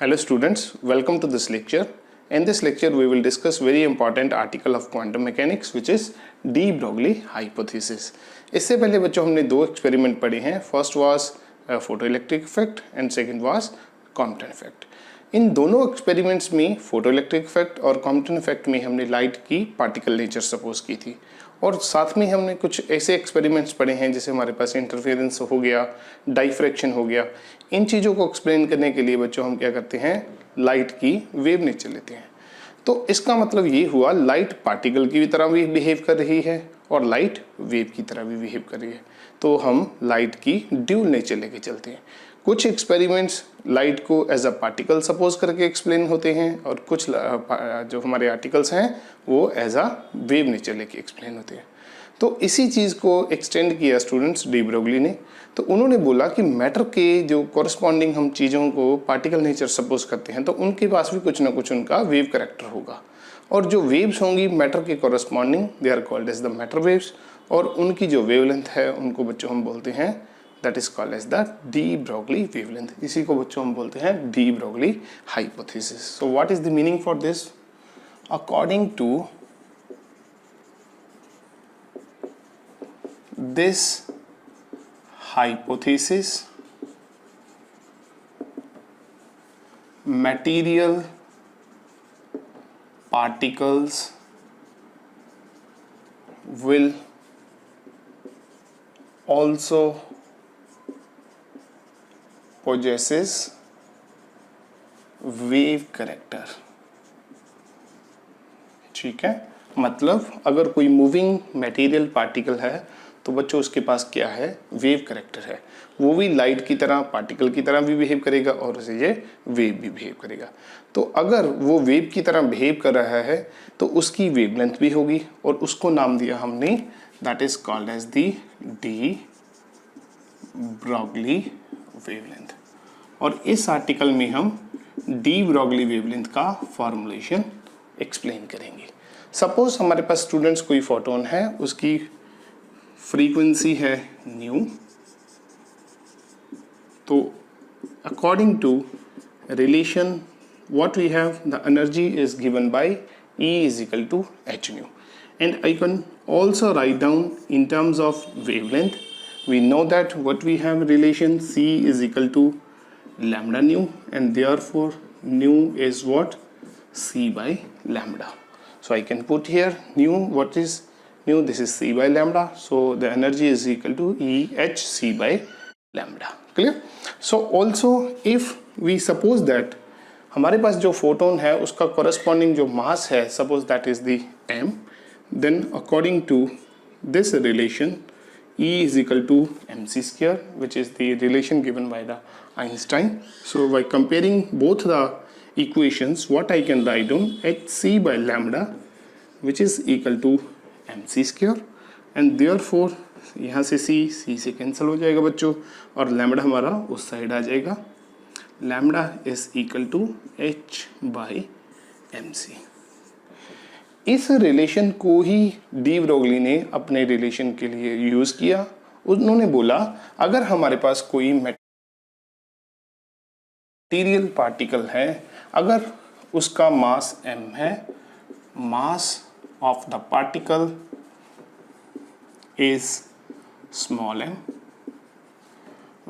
Hello students, welcome to this lecture. In this lecture we will discuss very important article of quantum mechanics which is de Broglie hypothesis. इससे पहले बच्चों हमने दो experiment पढ़े हैं. First was photoelectric effect and second was Compton effect. इन दोनों experiments में फोटोइलेक्ट्रिक इफेक्ट और कॉम्पटन इफेक्ट में हमने लाइट की पार्टिकल नेचर सपोज की थी और साथ में हमने कुछ ऐसे एक्सपेरिमेंट्स पढ़े हैं जैसे हमारे पास इंटरफेरेंस हो गया, डाइफ्रैक्शन हो गया. इन चीज़ों को एक्सप्लेन करने के लिए बच्चों हम क्या करते हैं, लाइट की वेव नेचर लेते हैं. तो इसका मतलब ये हुआ लाइट पार्टिकल की तरह भी बिहेव कर रही है और लाइट वेव की तरह भी बिहेव कर रही है. तो हम लाइट की ड्यूल नेचर लेके चलते हैं. कुछ एक्सपेरिमेंट्स लाइट को एज अ पार्टिकल सपोज करके एक्सप्लेन होते हैं और कुछ जो हमारे आर्टिकल्स हैं वो एज अ वेव नेचर लेके एक्सप्लेन होते हैं. तो इसी चीज़ को एक्सटेंड किया स्टूडेंट्स डी ब्रोगली ने. तो उन्होंने बोला कि मैटर के जो कॉरस्पॉन्डिंग हम चीज़ों को पार्टिकल नेचर सपोज करते हैं तो उनके पास भी कुछ ना कुछ उनका वेव करेक्टर होगा और जो वेव्स होंगी मैटर के corresponding they are called as the matter waves और उनकी जो वेवलेंथ है उनको बच्चों हम बोलते हैं that is called as the de Broglie wavelength. इसी को बच्चों हम बोलते हैं de Broglie hypothesis. So what is the meaning for this? According to this hypothesis, material particles will also possesses wave character. ठीक है, मतलब अगर कोई मूविंग मटेरियल पार्टिकल है तो बच्चों उसके पास क्या है, वेव करेक्टर है. वो भी लाइट की तरह पार्टिकल की तरह भी बिहेव करेगा और उसे ये वेव भी बिहेव करेगा. तो अगर वो वेव की तरह बिहेव कर रहा है तो उसकी वेवलेंथ भी होगी और उसको नाम दिया हमने that is called as the de Broglie wavelength. और इस आर्टिकल में हम डी ब्रोगली वेवलेंथ का फॉर्मुलेशन एक्सप्लेन करेंगे. सपोज हमारे पास स्टूडेंट्स कोई फोटोन है, उसकी फ्रीक्वेंसी है न्यू. तो according to relation what we have, the energy is given by E is equal to h nu and I can also write down in terms of wavelength. We know that what we have relation C is equal to lambda nu and therefore nu is what, C by lambda. So I can put here nu, what is nu, this is C by lambda, so the energy is equal to EH C by lambda. Clear? So also if we suppose that हमारे पास जो photon है उसका corresponding जो मास है suppose that is the m, then according to this relation E is equal to mc square which is the relation given by the Einstein. So by comparing both the equations what I can write down, hc by lambda which is equal to mc square and therefore यहाँ से c से cancel हो जाएगा बच्चों और lambda हमारा उस side आ जाएगा. Lambda is equal to h by mc. इस रिलेशन को ही डी ब्रोगली ने अपने रिलेशन के लिए यूज किया. उन्होंने बोला अगर हमारे पास कोई मटेरियल पार्टिकल है, अगर उसका मास m है, मास of the particle is small m,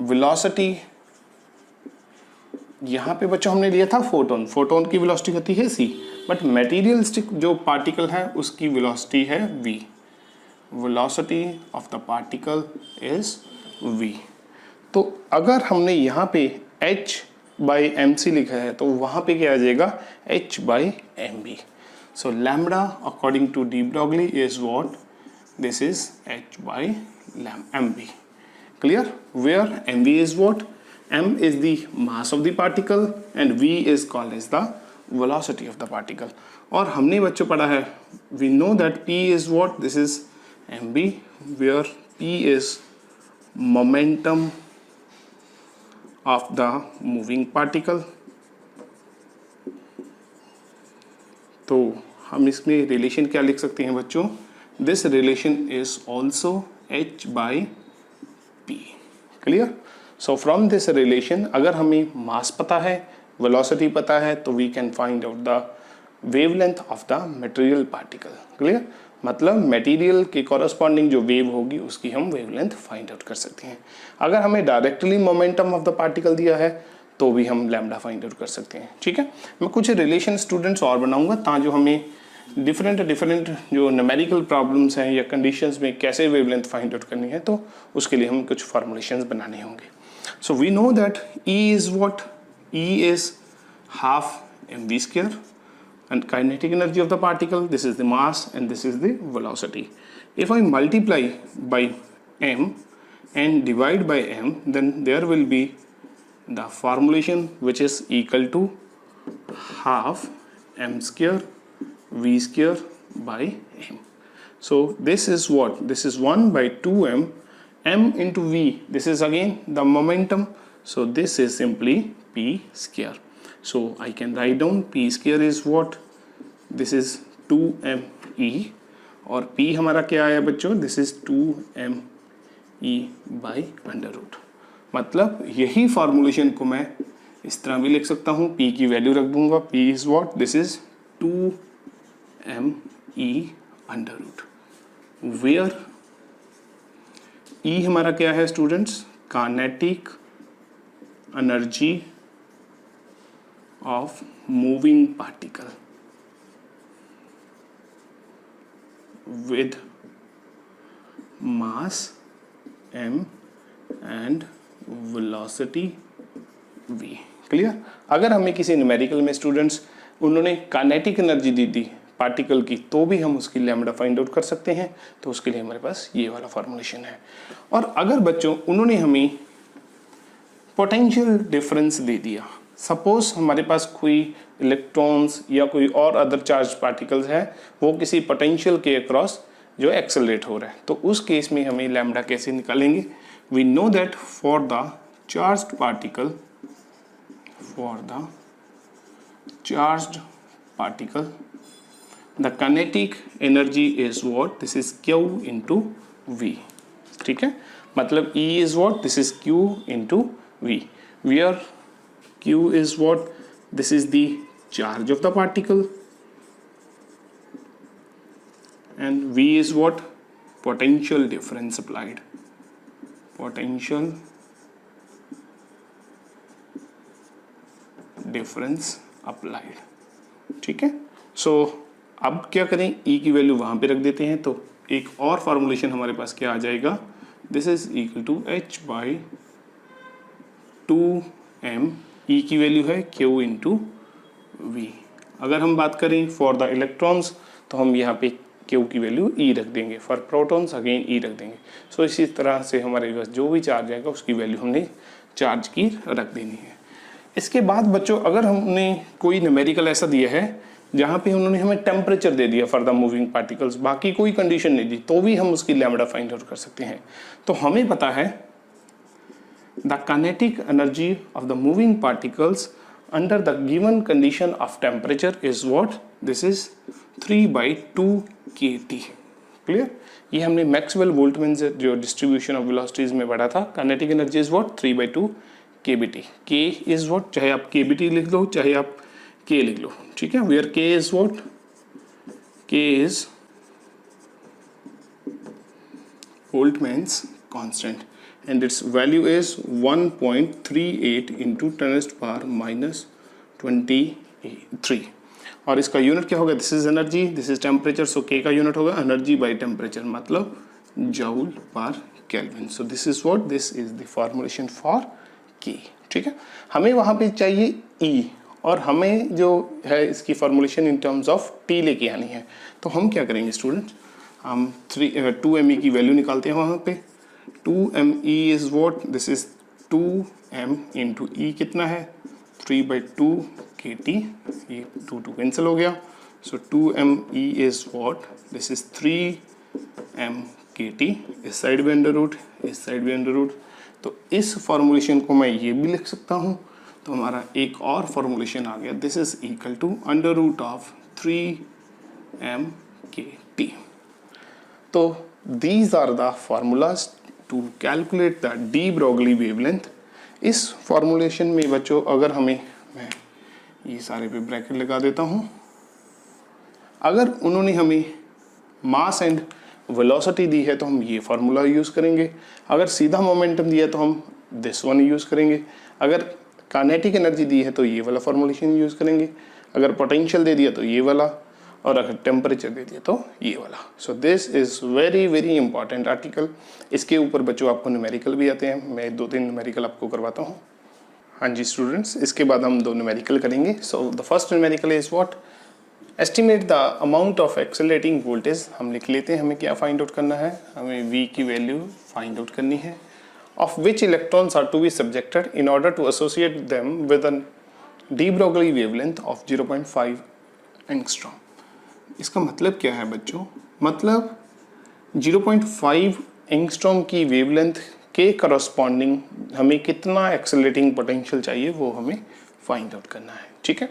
velocity यहाँ पे बच्चों हमने लिया था फोटोन, फोटोन की वेलोसिटी होती है c, बट मटेरियलिस्टिक जो पार्टिकल है उसकी वेलोसिटी है v. Velocity of the particle is v. तो अगर हमने यहाँ पे h बाई mc लिखा है तो वहाँ पे क्या आ जाएगा, h by mb. So lambda according to de Broglie is what? This is h by mb. Clear? Where mv is what? M is the mass of the particle and v is called as the velocity of the particle. और हमने बच्चों पढ़ा है, we know that p is what? This is mb where p is momentum of the moving particle. तो हम इसमें relation क्या लिख सकते हैं बच्चों, this relation is also h by p. Clear? So from this relation अगर हमें मास पता है, वेलोसिटी पता है, तो we can find out the wavelength of the material particle. Clear? मतलब मटेरियल के कॉरस्पॉन्डिंग जो वेव होगी उसकी हम वेवलेंथ फाइंड आउट कर सकते हैं। अगर हमें directly momentum of the particle दिया है तो भी हम लैम्डा फाइंड आउट कर सकते हैं। ठीक है, मैं कुछ रिलेशन स्टूडेंट्स और बनाऊंगा ताकि जो हमें डिफरेंट जो न्यूमेरिकल प्रॉब्लम्स हैं या कंडीशंस में कैसे वेवलेंथ फाइंड आउट करनी है, तो उसके लिए हम कुछ फॉर्मुलेशंस बनाने होंगे। So we know that E is what? E is half mv², and kinetic energy of the particle, this is the mass and this is the velocity. If I multiply by m and divide by m, then there will be the formulation which is equal to half m² v² by m. So this is what? This is 1 by 2m, m into v, this is again the momentum, so this is simply p². So I can write down p² is what? This is 2me, और p हमारा क्या आया बच्चों? This is 2me by under root. मतलब यही formulation को मैं इस तरह भी लिख सकता हूँ, p की वैल्यू रख दूंगा, p is what? This is 2me under root, where e हमारा क्या है students? Kinetic energy of moving particle with mass m and velocity v। क्लियर? अगर हमें किसी न्यूमेरिकल में स्टूडेंट्स उन्होंने काइनेटिक एनर्जी दी थी पार्टिकल की, तो भी हम उसकी लैम्डा फाइंड आउट कर सकते हैं। तो उसके लिए हमारे पास ये वाला फॉर्मूलेशन है। और अगर बच्चों उन्होंने हमें पोटेंशियल डिफरेंस दे दिया, सपोज हमारे पास कोई इलेक्ट्रॉन्स या कोई और अदर चार्ज पार्टिकल्स है, वो किसी पोटेंशियल के अक्रॉस जो एक्सेलरेट हो रहा है, तो उस केस में हमें लैम्डा कैसे निकालेंगे? We know that for the charged particle, the kinetic energy is what? This is Q into V। ठीक है, मतलब E is what? This is Q into V, where Q is what? This is the charge of the particle, and V is what? Potential difference applied. Potential difference applied. ठीक है, सो अब क्या करें? E की value वहां पे रख देते हैं, तो एक और फॉर्मूलेशन हमारे पास क्या आ जाएगा? This is equal to h by 2m, E की वैल्यू है Q into V। अगर हम बात करें फॉर द इलेक्ट्रॉन्स, तो हम यहाँ पे Q की वैल्यू E रख देंगे, फॉर प्रोटॉन्स अगेन E रख देंगे। सो इसी तरह से हमारे पास जो भी चार्ज आएगा उसकी वैल्यू हमने चार्ज की रख देनी है। इसके बाद बच्चों अगर हमने कोई न्यूमेरिकल ऐसा दिया है जहाँ पे उन्होंने हमें टेम्परेचर दे दिया फॉर द मूविंग पार्टिकल्स, बाकी कोई कंडीशन नहीं दी, तो भी हम उसकी लैम्डा फाइंड आउट कर सकते हैं। तो हमें पता है the kinetic energy of the moving particles under the given condition of temperature is what? This is 3 by 2 kT। Clear? ये हमने मैक्सवेल बोल्ट्जमैन से जो डिस्ट्रीब्यूशन ऑफ वेलोसिटीज में पढ़ा था। Kinetic energy is what? 3 by 2 kBT। K is what? चाहे आप kBT लिख लो चाहे आप K लिख लो, ठीक है। Where K is what? K is Boltzmann's constant and its value is 1.38 into 10⁻³ और इसका यूनिट क्या होगा? This is energy, this is temperature, so K का यूनिट होगा एनर्जी बाय टेम्परेचर, मतलब जूल पर kelvin. So this is what? This is the formulation for K। ठीक है, हमें वहां पे चाहिए E और हमें जो है इसकी formulation in terms of T लेके आनी है। तो हम क्या करेंगे स्टूडेंट्स? हम 2me की वैल्यू निकालते हैं वहां पे। 2me is what? This is 2m into E कितना है? 3 by 2 kT, ये 2 कैंसिल हो गया। So 2me is what? This is 3m kT, इस साइड भी अंडर रूट, इस साइड भी अंडर रूट। तो इस फॉर्मूलेशन को मैं ये भी लिख सकता हूँ, तो हमारा एक और फॉर्मूलेशन आ गया, this is equal to under root of 3m kT। तो these are the formulas to calculate the de Broglie wavelength। इस फॉर्मूलेशन में बच्चों अगर हमें मैं ये सारे पे ब्रैकेट लगा देता हूँ। अगर उन्होंने हमें मास एंड वेलोसिटी दी है तो हम ये फार्मूला यूज़ करेंगे। अगर सीधा मोमेंटम दिया तो हम दिस वन यूज़ करेंगे। अगर काइनेटिक एनर्जी दी है तो ये वाला फॉर्मुलेशन यूज़ करेंगे। अगर पोटेंशियल दे दिया तो ये वाला, और अगर टेम्परेचर दे दिया तो ये वाला। So this is very very important article. इसके ऊपर बच्चों आपको न्यूमेरिकल भी आते हैं, मैं 2-3 न्यूमेरिकल आपको करवाता हूँ। हाँ जी स्टूडेंट्स, इसके बाद हम 2 न्यूमेरिकल करेंगे। So the first numerical is what, estimate the amount of accelerating voltage. हम लिख लेते हैं, हमें क्या फाइंड आउट करना है, हमें V की वैल्यू फाइंड आउट करनी है। Of which electrons are to be subjected in order to associate them with an de Broglie wavelength of 0.5 angstrom. इसका मतलब क्या है बच्चों, मतलब 0.5 एंगस्ट्रॉम की वेवलेंथ के करस्पॉन्डिंग हमें कितना एक्सेलरेटिंग पोटेंशियल चाहिए वो हमें फाइंड आउट करना है। ठीक है,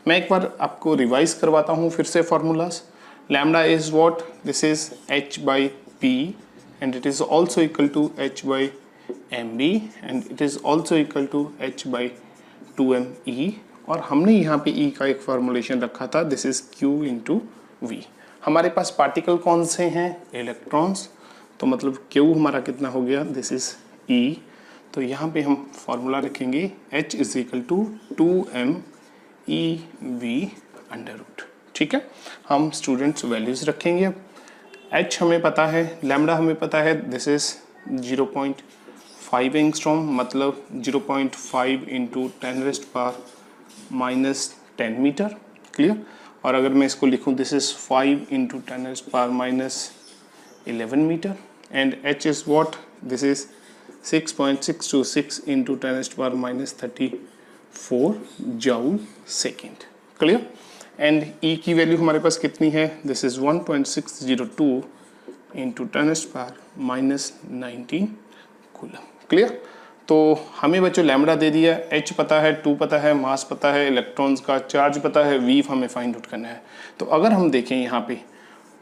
मैं एक बार आपको रिवाइज करवाता हूँ फिर से formulas. Lambda is what, this is h by p and it is also equal to h by mb and it is also equal to h by 2me। और हमने यहाँ पे E का एक फॉर्मुलेशन रखा था, this is Q into V। हमारे पास particle कौन से हैं, इलेक्ट्रॉन्स, तो मतलब Q हमारा कितना हो गया, दिस इज E। तो यहाँ पे हम फॉर्मूला रखेंगे H is equal to 2m EV under root. ठीक है, हम स्टूडेंट्स वैल्यूज रखेंगे। H हमें पता है, लैम्डा हमें पता है, दिस इज 0.5 एंगस्ट्रॉम, मतलब 0.5 इंटू 10⁻⁻10 मीटर। क्लियर, और अगर मैं इसको लिखूं, this is 5 into 10⁻⁻11 metre and H is what, this is 6.626 into 10⁻34 joule second. Clear, and E की वैल्यू हमारे पास कितनी है, this is 1.602 into 10⁻⁻19 coulomb. Clear, तो हमें बच्चों लैम्डा दे दिया, H पता है, 2 पता है, मास पता है, इलेक्ट्रॉन्स का चार्ज पता है, V हमें फाइंड आउट करना है। तो अगर हम देखें यहाँ पे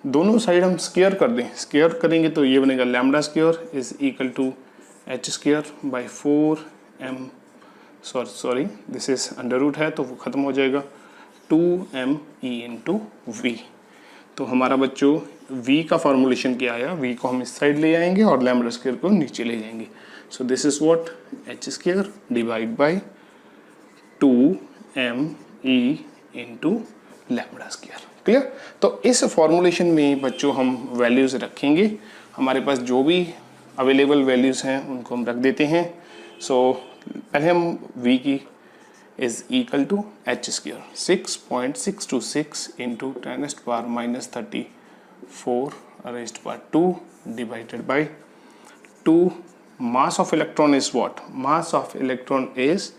दोनों साइड हम स्क्वायर कर दें, स्क्वायर करेंगे तो ये बनेगा lambda square is equal to h square by 4m, sorry this is under root है तो वो ख़त्म हो जाएगा, 2me इंटू वी। तो हमारा बच्चों V का फॉर्मुलेशन क्या आया, V को हम इस साइड ले आएंगे और लैम्डा स्क्वायर को नीचे ले जाएंगे। सो this is what, h square divide by 2me into lambda square. Clear, तो इस फॉर्मुलेशन में बच्चों हम वैल्यूज़ रखेंगे, हमारे पास जो भी अवेलेबल वैल्यूज़ हैं उनको हम रख देते हैं। सो पहले हम V की is equal to h square 6.626 into 10⁻⁻34 raised by 2 divided by 2. Mass of electron is what? Mass of electron is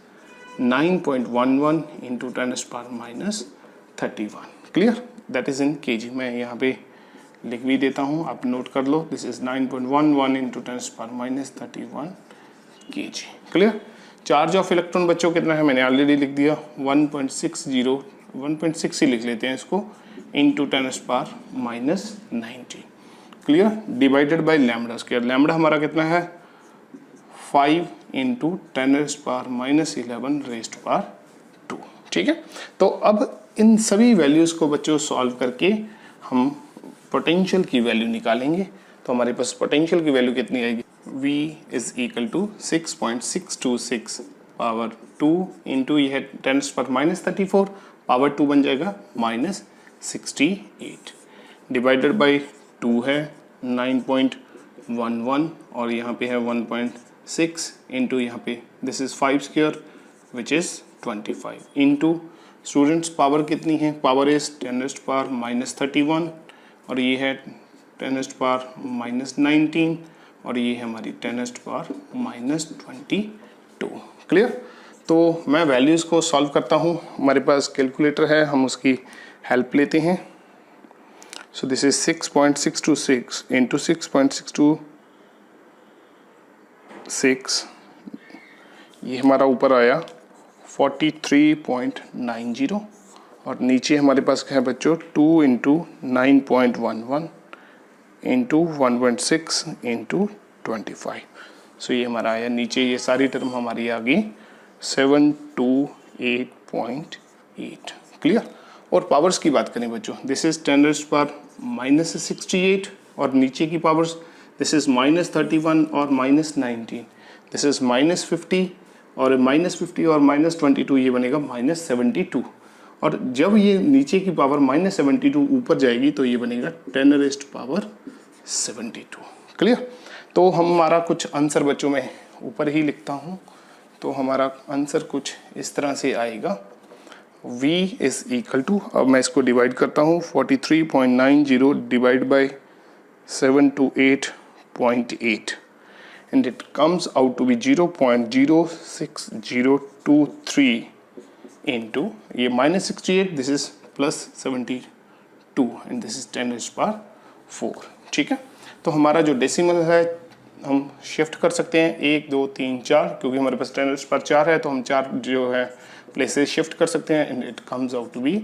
9.11 into 10⁻⁻31. Clear? That is in kg. मैं यहाँ पे लिख भी देता हूँ, आप नोट कर लो, this is 9.11 into 10⁻⁻31 kg। Clear, charge of electron बच्चों कितना है, मैंने ऑलरेडी लिख दिया, 1.6 ही लिख लेते हैं इसको, into 10⁻⁻90। Clear, divided by lambda square, lambda हमारा कितना है 5 इंटू 10⁻⁻11 रेज्ड पावर 2। ठीक है, तो अब इन सभी वैल्यूज़ को बच्चों सॉल्व करके हम पोटेंशियल की वैल्यू निकालेंगे। तो हमारे पास पोटेंशियल की वैल्यू कितनी आएगी, V is equal to 6.626 power 2 into ये है 10⁻⁻34 पावर 2 बन जाएगा -68 डिवाइडेड बाई 2 है 9.11 और यहाँ पे है 1.6 इंटू यहाँ पे this is 5 square which is 25 into students power कितनी है, पावर इज 10⁻⁻31 और ये है 10⁻⁻19 और ये है हमारी 10⁻⁻22। क्लियर, तो मैं वैल्यूज़ को सॉल्व करता हूँ, हमारे पास कैलकुलेटर है, हम उसकी हेल्प लेते हैं। सो दिस इज 6.626 इंटू 6.626, ये हमारा ऊपर आया 43.90 और नीचे हमारे पास क्या है बच्चों 2 इंटू 9.11 इंटू 1.6 इंटू 25। सो ये हमारा आया नीचे, ये सारी टर्म हमारी आ गई 728.8 8। क्लियर। और पावर्स की बात करें बच्चों, दिस इज 10⁻⁻68 और नीचे की पावर्स दिस इज -31 और -19, दिस इज -50 और -50 और -22, ये बनेगा -72। और जब ये नीचे की पावर -72 ऊपर जाएगी तो ये बनेगा 10⁻72। क्लियर। तो हमारा कुछ आंसर बच्चों में ऊपर ही लिखता हूँ, तो हमारा आंसर कुछ इस तरह से आएगा। v इज इक्वल टू, अब मैं इसको डिवाइड करता हूँ, 43.90 divide by 728.8 and it comes out to be 0.06023 into ये -68, this is +72 and this is 10⁻⁴। ठीक है। तो हमारा जो डेसिमल है हम शिफ्ट कर सकते हैं 1 2 3 4, क्योंकि हमारे पास 10⁻⁴ है तो हम 4 जो है प्लेसेस शिफ्ट कर सकते हैं and it comes out to be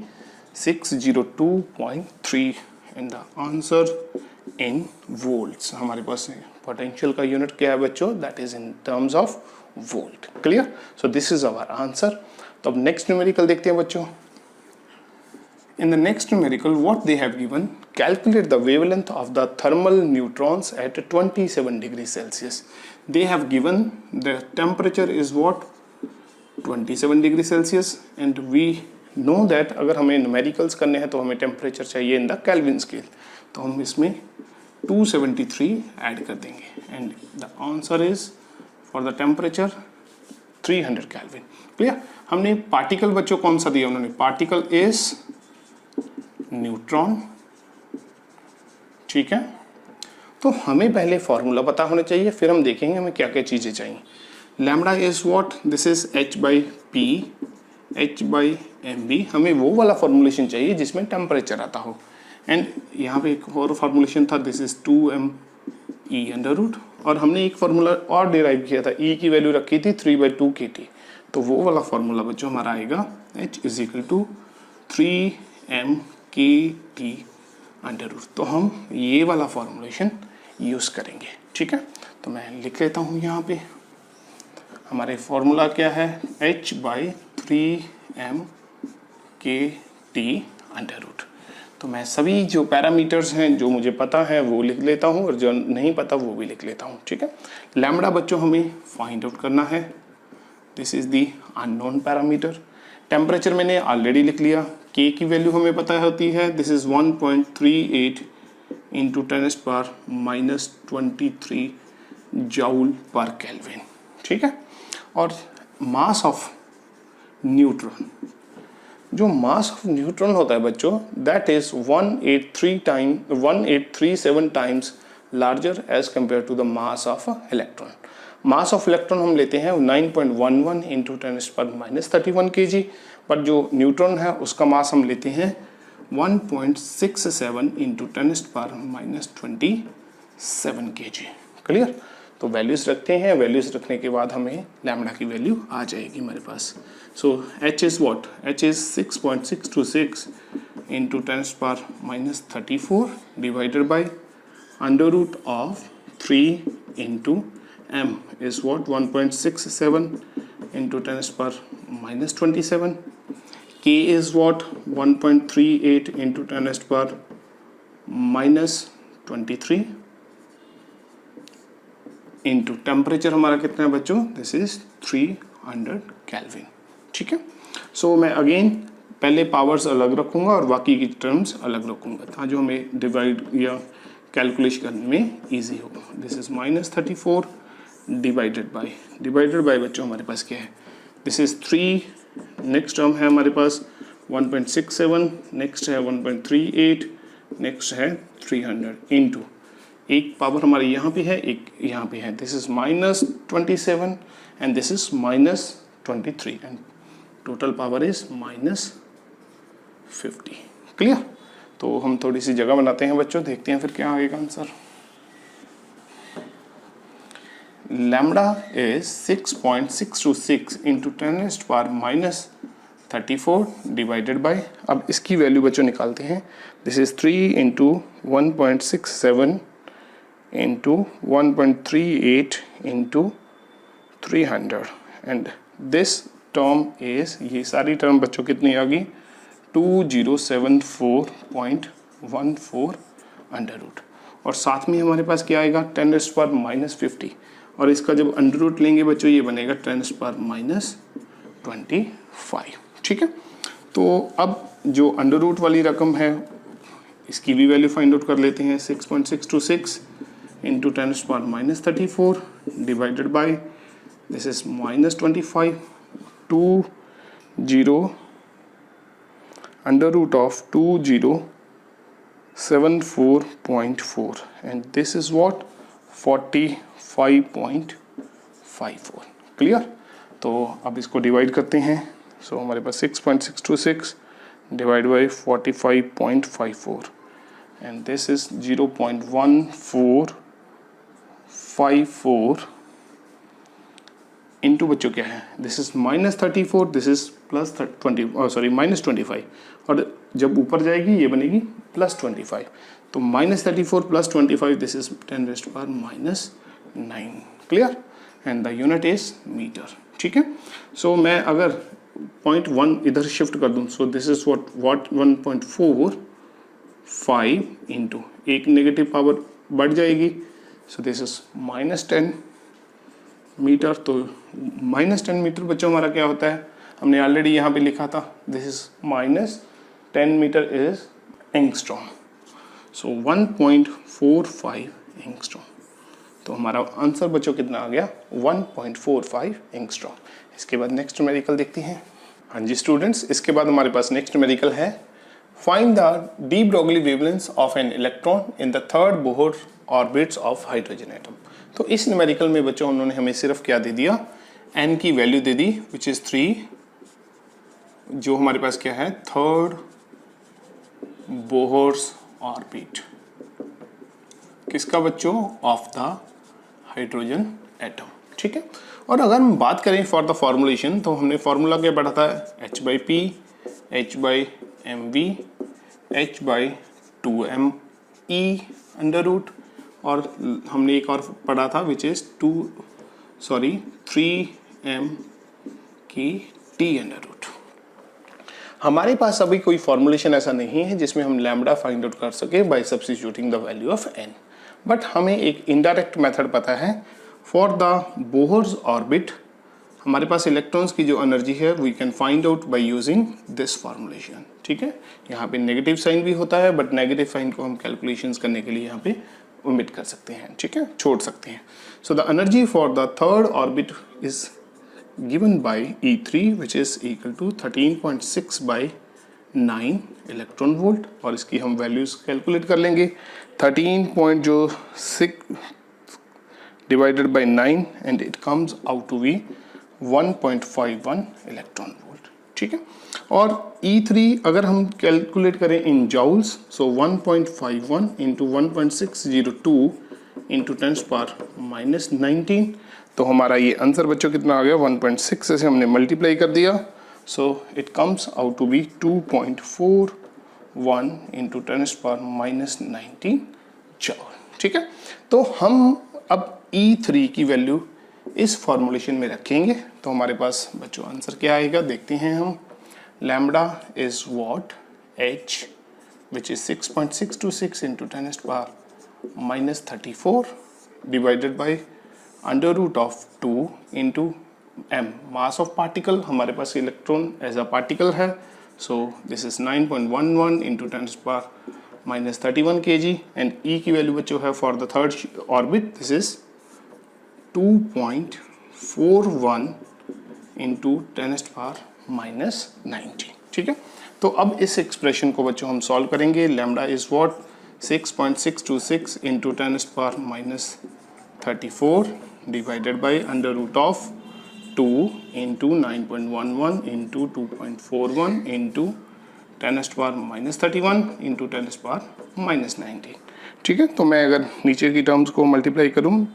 602.3 and the answer in volts. हमारे पास पोटेंशियल का यूनिट क्या है बच्चों, that is in terms of volt. Clear. So this is our answer. तो अब नेक्स्ट न्यूमेरिकल देखते हैं बच्चों। In the next numerical, what they have given, calculate the wavelength of the thermal neutrons at 27 degrees Celsius. They have given the temperature is what, 27 degree Celsius, and we know that अगर हमें numericals करने हैं तो हमें temperature चाहिए in the Kelvin scale, तो हम इसमें 273 ऐड कर देंगे and the answer is for the temperature 300 Kelvin. Clear. हमने पार्टिकल बच्चों कौन सा दिया उन्होंने, पार्टिकल इज न्यूट्रॉन। ठीक है। तो हमें पहले फॉर्मूला पता होना चाहिए, फिर हम देखेंगे हमें क्या क्या चीज़ें चाहिए। Lambda is what, this is h/p h/mb। हमें वो वाला फॉर्मूलेशन चाहिए जिसमें टेम्परेचर आता हो। एंड यहाँ पे एक और फॉर्मूलेशन था, दिस इज 2m/e², और हमने एक फार्मूला और डिराइव किया था, e की वैल्यू रखी थी 3/2 kT। तो वो वाला फॉर्मूला बच्चों हमारा आएगा h = 3m/kT²। तो हम ये वाला फॉर्मूलेशन यूज़ करेंगे। ठीक है। तो मैं लिख लेता हूँ यहाँ पे, हमारे फॉर्मूला क्या है, h/3m/kT²। तो मैं सभी जो पैरामीटर्स हैं जो मुझे पता है वो लिख लेता हूँ और जो नहीं पता वो भी लिख लेता हूँ। ठीक है। लैम्बडा बच्चों हमें फाइंड आउट करना है, this is the unknown parameter. Temperature मैंने ऑलरेडी लिख लिया, के की वैल्यू हमें पता होती है, दिस इज 1.38 × 10⁻⁻23 जूल पर केल्विन। ठीक है। और मास ऑफ न्यूट्रॉन, जो मास ऑफ न्यूट्रॉन होता है बच्चों, that is 1837 times larger as compare to the mass of electron. Mass of electron हम लेते हैं 9.11 × 10⁻31 kg, पर जो न्यूट्रॉन है उसका मास हम लेते हैं 1.67 × 10⁻27 kg। क्लियर। तो वैल्यूज़ रखते हैं, वैल्यूज़ रखने के बाद हमें लैम्बडा की वैल्यू आ जाएगी हमारे पास। सो h is what, h is 6.626 × 10⁻34 divided by √3 × m is what, 1.67 × 10⁻27. K is what, 1.38 × 10⁻23 into temperature हमारा कितना है बच्चों, दिस इज 300 केल्विन। ठीक है। सो मैं अगेन पहले पावर्स अलग रखूंगा और बाकी की टर्म्स अलग रखूंगा ताकि हमें डिवाइड या कैलकुलेशन करने में इजी हो। दिस इज -34 डिवाइडेड बाय बच्चों हमारे पास क्या है, दिस इज 3, नेक्स्ट टर्म है हमारे पास 1.67, नेक्स्ट है 1.38, नेक्स्ट है 300 इंटू एक पावर हमारी यहाँ पे है, एक यहाँ पे है, this is -27 and this is -23 and total power is -50। Clear. तो हम थोड़ी सी जगह बनाते हैं बच्चों, देखते हैं फिर क्या आएगा answer. Lambda is 6.626 × 10⁻⁻34 divided by, अब इसकी वैल्यू बच्चों निकालते हैं, this is 3 × 1.67 × 1.38 × 300 and this term is, ये सारी टर्म बच्चों कितनी आ गई 2074.14 अंडर रूट, और साथ में हमारे पास क्या आएगा 10⁻⁻50, और इसका जब अंडर रूट लेंगे बच्चों ये बनेगा 10⁻⁻25। ठीक है, तो अब जो अंडर रूट वाली रकम है इसकी भी वैल्यू फाइंड आउट कर लेते हैं। 6.626 into 10⁻⁻34 divided by this is -25, 20 under root of 2074.4 and this is what 45.54। Clear, तो अब इसको डिवाइड करते हैं। सो हमारे पास 6.626 divide by 45.54 and this is 0.1454 into बच्चों क्या है, दिस इज -34, दिस इज -25, और जब ऊपर जाएगी ये बनेगी +25, तो -34 + 25 this is 10⁻⁻9। Clear, and the unit is metre. ठीक है, सो मैं अगर 0.1 इधर शिफ्ट कर दूं, सो दिस इज व्हाट 1.45 इंटू, एक नेगेटिव पावर बढ़ जाएगी, सो दिस इज -10 मीटर। तो -10 मीटर बच्चों हमारा क्या होता है, हमने ऑलरेडी यहाँ पे लिखा था, this is -10 metre is angstrom, so 1.45 angstrom. तो हमारा आंसर बच्चों कितना आ गया 1.45 एंगस्ट्रॉम। इसके बाद नेक्स्ट न्यूमेरिकल देखते हैं। हाँ जी स्टूडेंट्स, इसके बाद हमारे पास नेक्स्ट न्यूमेरिकल है, find the de Broglie wavelength of an electron in the third Bohr orbits of hydrogen atom. तो इस न्यूमेरिकल में बच्चों उन्होंने हमें सिर्फ क्या दे दिया, n की value they the which is 3, जो हमारे पास क्या है थर्ड बोहर्स ऑर्बिट, किसका बच्चों, ऑफ द हाइड्रोजन एटम। ठीक है, और अगर हम बात करें फॉर द फॉर्मुलेशन, तो हमने फॉर्मूला क्या पढ़ा था, H/P H/mv H/2me under root, और हमने एक और पढ़ा था विच इज 3m की t अंडर रूट। हमारे पास अभी कोई फॉर्मुलेशन ऐसा नहीं है जिसमें हम लैम्बडा फाइंड आउट कर सके bye substituting the value of n, but हमें एक इनडायरेक्ट मेथड पता है फॉर द बोहर्स ऑर्बिट। हमारे पास इलेक्ट्रॉन्स की जो एनर्जी है we can find out by using this formulation. ठीक है, यहाँ पे नेगेटिव साइन भी होता है, बट नेगेटिव साइन को हम कैलकुलेशंस करने के लिए यहाँ पे ओमिट कर सकते हैं। ठीक है, छोड़ सकते हैं। So the energy for the third orbit is given by E3 which is equal to 13.6/9 electron volt, और इसकी हम वैल्यूज कैलकुलेट कर लेंगे। 13.6 divided by 9 and it comes out to be 1.51 electron volt. ठीक है, और E3 अगर हम कैलकुलेट करें इन जाउल्स, सो 1.51 इंटू 1.602 इंटू 10⁻⁻19, तो हमारा ये आंसर बच्चों कितना आ गया 1.6 से हमने मल्टीप्लाई कर दिया, so it comes out to be 2.41 into 10⁻⁻19 joule. ठीक है, तो हम अब E3 की वैल्यू इस फॉर्मूलेशन में रखेंगे, तो हमारे पास बच्चों आंसर क्या आएगा देखते हैं हम। Lambda is what h which is 6.626 into 10⁻⁻34 divided by under root of 2 into m, mass of particle, हमारे पास इलेक्ट्रॉन एज अ पार्टिकल है, so this is 9.11 into 10⁻31 kg, and E की वैल्यू बच्चों है for the third orbit this is 2.41 into 10⁻⁻19। ठीक है, तो अब इस एक्सप्रेशन को बच्चों हम सॉल्व करेंगे। Lambda is what 6.626 into 10⁻34 divided by under root of 2 into 9.11 into 2.41 into 10⁻31 into 10⁻19। ठीक है, तो मैं अगर नीचे की टर्म्स को मल्टीप्लाई करूँ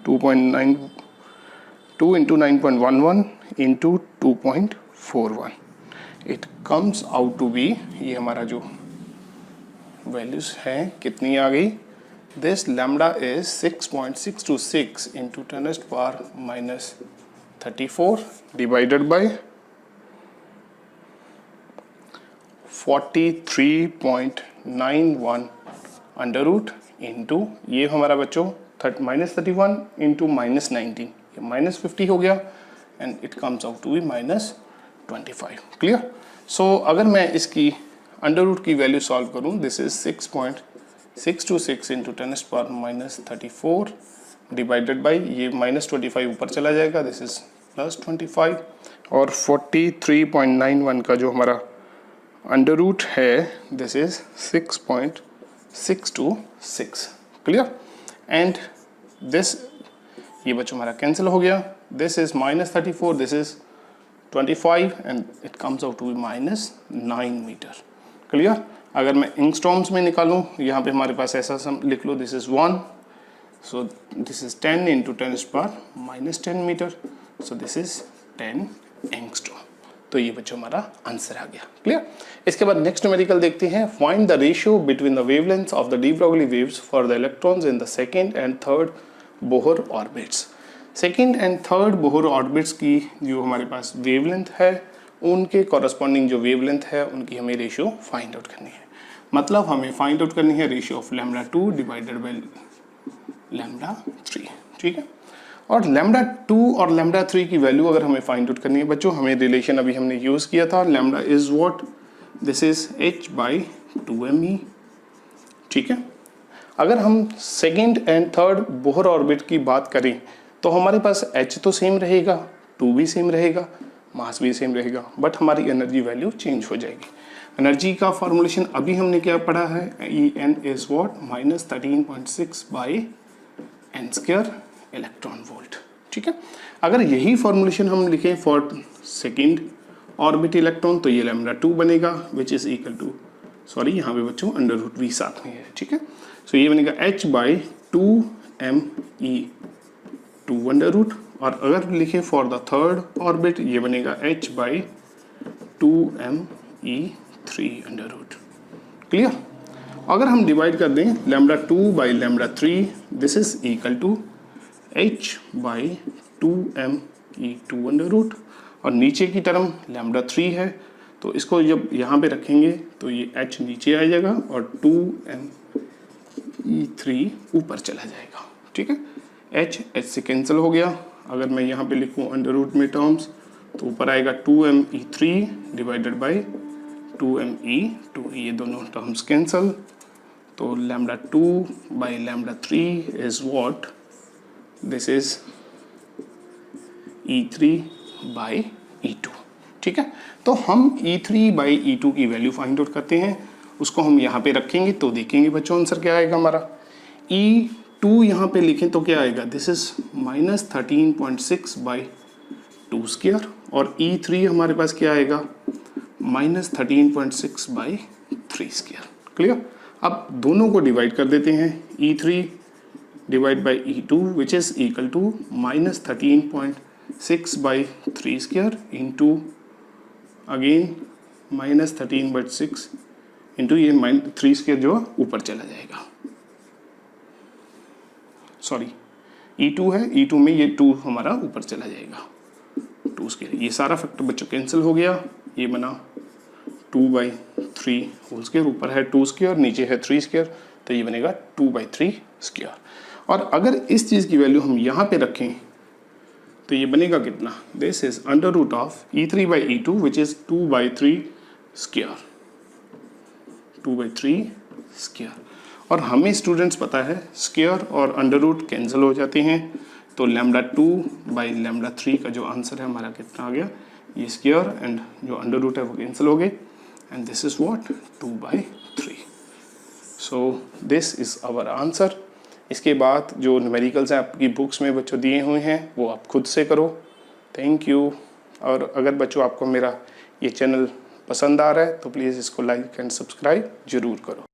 2 into 9.11 into 2.41, it comes out to be, ये हमारा जो वैल्यूज हैं कितनी आ गई, this lambda is 6.626 into 10⁻⁻34 divided by 43.91 under root into ये हमारा बच्चों -31 इंटू -19, ये -50 हो गया and it comes out to be -25। Clear? So अगर मैं इसकी अंडर रूट की वैल्यू सॉल्व करूं, this is 6.626 into 10⁻34 divided by ये -25 ऊपर चला जाएगा, दिस इज +25 और 43.91 का जो हमारा अंडर रूट है this is 6.626। Clear? And this ये बच्चों हमारा कैंसिल हो गया, this is -34, this is 25 and it comes out to be -9 metre. Clear? अगर मैं एंगस्ट्रॉम्स में निकालूं, यहाँ पे हमारे पास ऐसा सम लिख लो, this is 1, so this is 10 into 10⁻10 metre, so this is 10 angstrom. तो ये बच्चों हमारा आंसर आ गया। क्लियर? इसके बाद नेक्स्ट न्यूमेरिकल देखते हैं। Find the ratio between the wavelengths of the de Broglie waves for the electrons in the second and third Bohr orbits. Second and third Bohr orbits की जो हमारे पास वेवलेंथ है, उनके कॉरस्पॉन्डिंग जो वेवलेंथ है उनकी हमें रेशियो फाइंड आउट करनी है। मतलब हमें फाइंड आउट करनी है रेशियो ऑफ λ2 डिवाइडेड बाई λ3। ठीक है? और λ2 और λ3 की वैल्यू अगर हमें फाइंड आउट करनी है बच्चों, हमें रिलेशन अभी हमने यूज किया था, λ is what, this is h/2me। ठीक है? अगर हम second and third Bohr orbit की बात करें तो हमारे पास h तो सेम रहेगा, 2 भी सेम रहेगा, मास भी सेम रहेगा, बट हमारी एनर्जी वैल्यू चेंज हो जाएगी। एनर्जी का फॉर्मूलेशन अभी हमने क्या पढ़ा है, En is what, -13.6/n² electron volt. ठीक है? अगर यही फॉर्मूलेशन हम लिखें फॉर सेकेंड ऑर्बिट इलेक्ट्रॉन तो ये λ2 बनेगा which is equal to, sorry यहाँ पे बच्चों अंडर रूट v साथ में है। ठीक है? सो ये बनेगा h/2me2 अंडर रूट, और अगर लिखें फॉर द थर्ड ऑर्बिट ये बनेगा h/2me3 अंडर रूट। क्लियर? अगर हम डिवाइड कर दें λ2 by λ3, this is equal to h/2me2 under root, और नीचे की टर्म λ3 है तो इसको जब यहाँ पे रखेंगे तो ये h नीचे आ जाएगा और 2me3 ऊपर चला जाएगा। ठीक है? h से कैंसिल हो गया। अगर मैं यहाँ पे लिखूँ अंडर रूट में टर्म्स तो ऊपर आएगा 2me3 डिवाइडेड बाई 2me2, ये दोनों टर्म्स कैंसिल, तो λ2 by λ3 is what, this is E3 by E2। ठीक है? तो हम E3 बाई E2 की वैल्यू फाइंड आउट करते हैं, उसको हम यहाँ पे रखेंगे तो देखेंगे बच्चों आंसर क्या आएगा हमारा। E2 यहाँ पे लिखें तो क्या आएगा, दिस इज -13.6/2², और E3 हमारे पास क्या आएगा, -13.6/3²। क्लियर? अब दोनों को डिवाइड कर देते हैं, E3 divide by E2 which is equal to -13.6/3² into again -13/6 into ये -3² जो ऊपर चला जाएगा, सॉरी E2 है, E2 में ये 2 हमारा ऊपर चला जाएगा, 2², ये सारा फैक्टर बच्चों कैंसिल हो गया, ये बना 2/3 होल स्क्वायर, ऊपर है 2², नीचे है 3², तो ये बनेगा 2/3²। और अगर इस चीज़ की वैल्यू हम यहाँ पे रखें तो ये बनेगा कितना, this is under root of E3 by E2 which is 2/3², 2/3²। और हमें स्टूडेंट्स पता है स्क्वायर और अंडर रूट कैंसिल हो जाते हैं, तो λ2 बाई λ3 का जो आंसर है हमारा कितना आ गया, ये स्क्वायर एंड जो अंडर रूट है वो कैंसिल हो गए, and this is what, 2/3। So this is our answer. इसके बाद जो न्यूमेरिकल्स हैं आपकी बुक्स में बच्चों दिए हुए हैं वो आप खुद से करो। Thank you. और अगर बच्चों आपको मेरा ये चैनल पसंद आ रहा है तो प्लीज़ इसको लाइक एंड सब्सक्राइब ज़रूर करो।